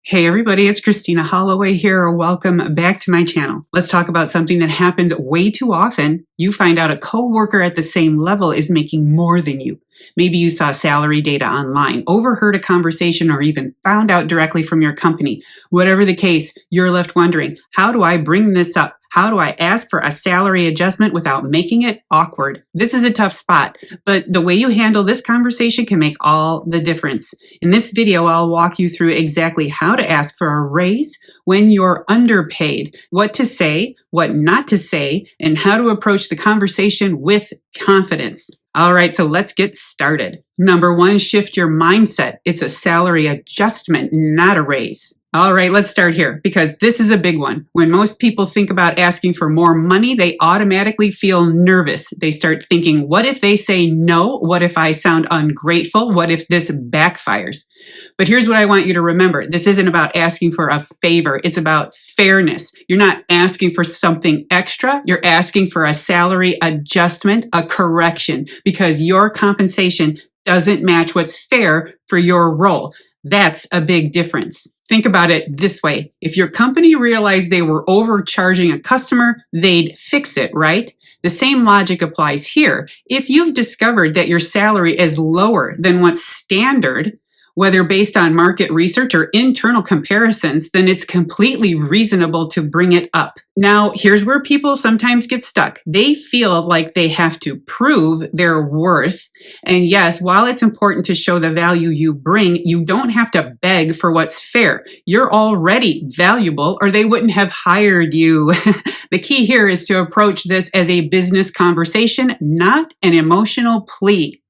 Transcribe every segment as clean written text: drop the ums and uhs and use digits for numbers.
Hey everybody, it's Christina Holloway here. Welcome back to my channel. Let's talk about something that happens way too often. You find out a coworker at the same level is making more than you. Maybe you saw salary data online, overheard a conversation, or even found out directly from your company. Whatever the case, you're left wondering, how do I bring this up? How do I ask for a salary adjustment without making it awkward? This is a tough spot, but the way you handle this conversation can make all the difference. In this video, I'll walk you through exactly how to ask for a raise when you're underpaid, what to say, what not to say, and how to approach the conversation with confidence. All right, so let's get started. Number one, shift your mindset. It's a salary adjustment, not a raise. All right, let's start here because this is a big one. When most people think about asking for more money, they automatically feel nervous. They start thinking, what if they say no? What if I sound ungrateful? What if this backfires? But here's what I want you to remember. This isn't about asking for a favor. It's about fairness. You're not asking for something extra. You're asking for a salary adjustment, a correction, because your compensation doesn't match what's fair for your role. That's a big difference. Think about it this way. If your company realized they were overcharging a customer, they'd fix it, right? The same logic applies here. If you've discovered that your salary is lower than what's standard, whether based on market research or internal comparisons, then it's completely reasonable to bring it up. Now, here's where people sometimes get stuck. They feel like they have to prove their worth. And yes, while it's important to show the value you bring, you don't have to beg for what's fair. You're already valuable or they wouldn't have hired you. The key here is to approach this as a business conversation, not an emotional plea.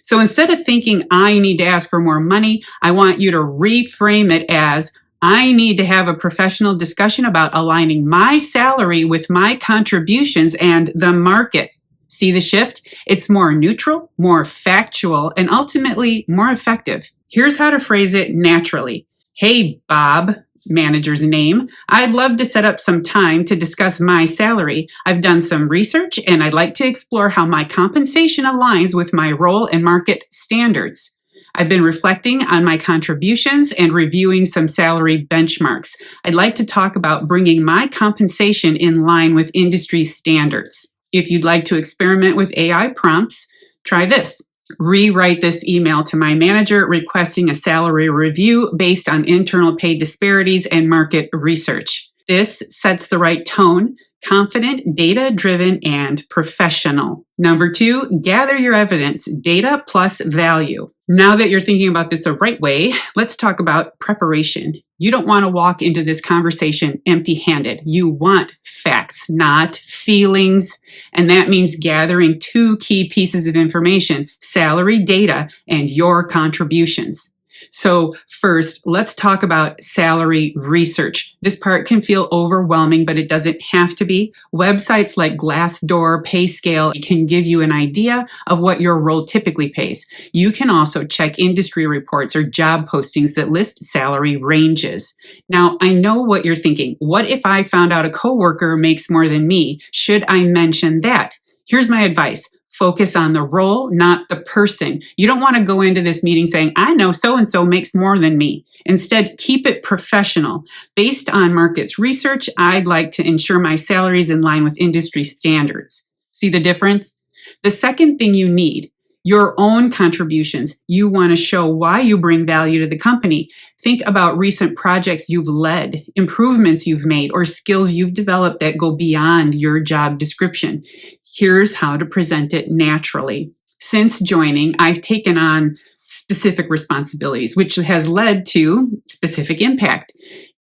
So instead of thinking, I need to ask for more money, I want you to reframe it as, I need to have a professional discussion about aligning my salary with my contributions and the market. See the shift? It's more neutral, more factual, and ultimately more effective. Here's how to phrase it naturally. Hey, Bob. Manager's name. I'd love to set up some time to discuss my salary. I've done some research and I'd like to explore how my compensation aligns with my role and market standards. I've been reflecting on my contributions and reviewing some salary benchmarks. I'd like to talk about bringing my compensation in line with industry standards. If you'd like to experiment with AI prompts, try this. Rewrite this email to my manager requesting a salary review based on internal pay disparities and market research. This sets the right tone, confident, data-driven, and professional. Number two, gather your evidence, data plus value. Now that you're thinking about this the right way, let's talk about preparation. You don't want to walk into this conversation empty-handed. You want facts, not feelings. And that means gathering two key pieces of information, salary data and your contributions. So first, let's talk about salary research. This part can feel overwhelming, but it doesn't have to be. Websites like Glassdoor, PayScale can give you an idea of what your role typically pays. You can also check industry reports or job postings that list salary ranges. Now, I know what you're thinking. What if I found out a coworker makes more than me? Should I mention that? Here's my advice. Focus on the role, not the person. You don't want to go into this meeting saying, I know so-and-so makes more than me. Instead, keep it professional. Based on markets research, I'd like to ensure my salary is in line with industry standards. See the difference? The second thing you need, your own contributions. You want to show why you bring value to the company. Think about recent projects you've led, improvements you've made, or skills you've developed that go beyond your job description. Here's how to present it naturally. Since joining, I've taken on specific responsibilities, which has led to specific impact.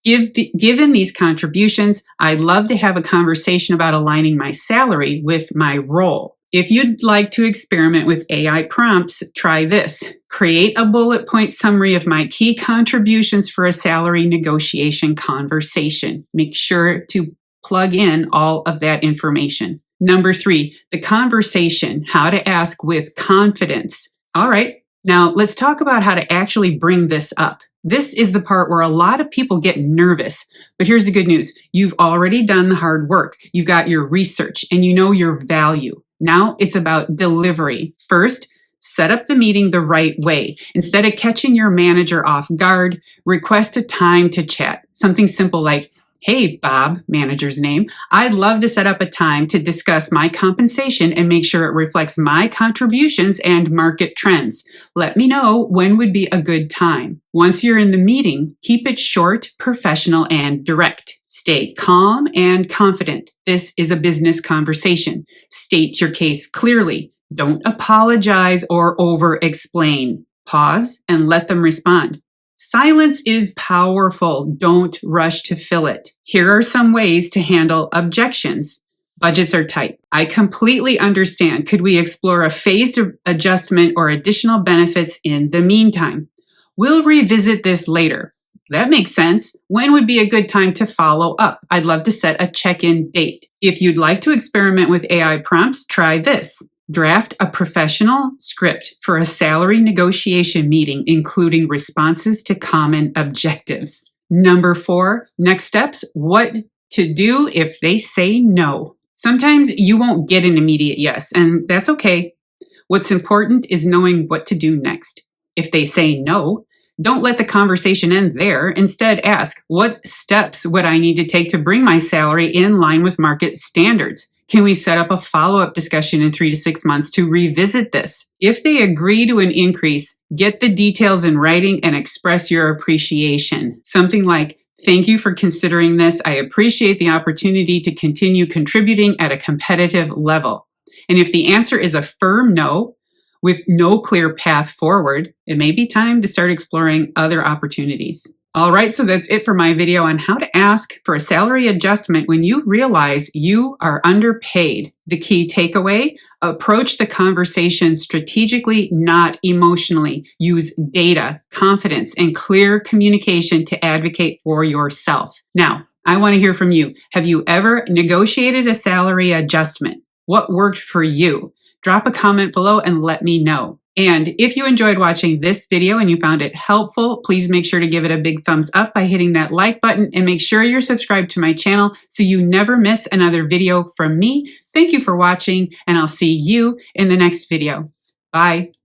Given these contributions, I'd love to have a conversation about aligning my salary with my role. If you'd like to experiment with AI prompts, try this. Create a bullet point summary of my key contributions for a salary negotiation conversation. Make sure to plug in all of that information. Number three, the conversation, how to ask with confidence. All right, now let's talk about how to actually bring this up. This is the part where a lot of people get nervous. But here's the good news. You've already done the hard work. You've got your research and you know your value. Now it's about delivery. First, Set up the meeting the right way. Instead of catching your manager off guard, request a time to chat. Something simple like, "Hey, Bob," manager's name, "I'd love to set up a time to discuss my compensation and make sure it reflects my contributions and market trends. Let me know when would be a good time." Once you're in the meeting, keep it short, professional, and direct. Stay calm and confident. This is a business conversation. State your case clearly. Don't apologize or over-explain. Pause and let them respond. Silence is powerful. Don't rush to fill it. Here are some ways to handle objections. Budgets are tight. I completely understand. Could we explore a phased adjustment or additional benefits in the meantime? We'll revisit this later. That makes sense. When would be a good time to follow up? I'd love to set a check-in date. If you'd like to experiment with AI prompts, try this. Draft a professional script for a salary negotiation meeting, including responses to common objectives. Number 4, next steps, what to do if they say no. Sometimes you won't get an immediate yes, and that's okay. What's important is knowing what to do next. If they say no, don't let the conversation end there. Instead, ask, what steps would I need to take to bring my salary in line with market standards? Can we set up a follow-up discussion in 3 to 6 months to revisit this? If they agree to an increase, get the details in writing and express your appreciation. Something like, "Thank you for considering this. I appreciate the opportunity to continue contributing at a competitive level." And if the answer is a firm no, with no clear path forward, it may be time to start exploring other opportunities. All right, so that's it for my video on how to ask for a salary adjustment when you realize you are underpaid. The key takeaway: approach the conversation strategically, not emotionally. Use data, confidence, and clear communication to advocate for yourself. Now, I want to hear from you. Have you ever negotiated a salary adjustment? What worked for you? Drop a comment below and let me know. And if you enjoyed watching this video and you found it helpful, please make sure to give it a big thumbs up by hitting that like button, and make sure you're subscribed to my channel so you never miss another video from me. Thank you for watching, and I'll see you in the next video. Bye.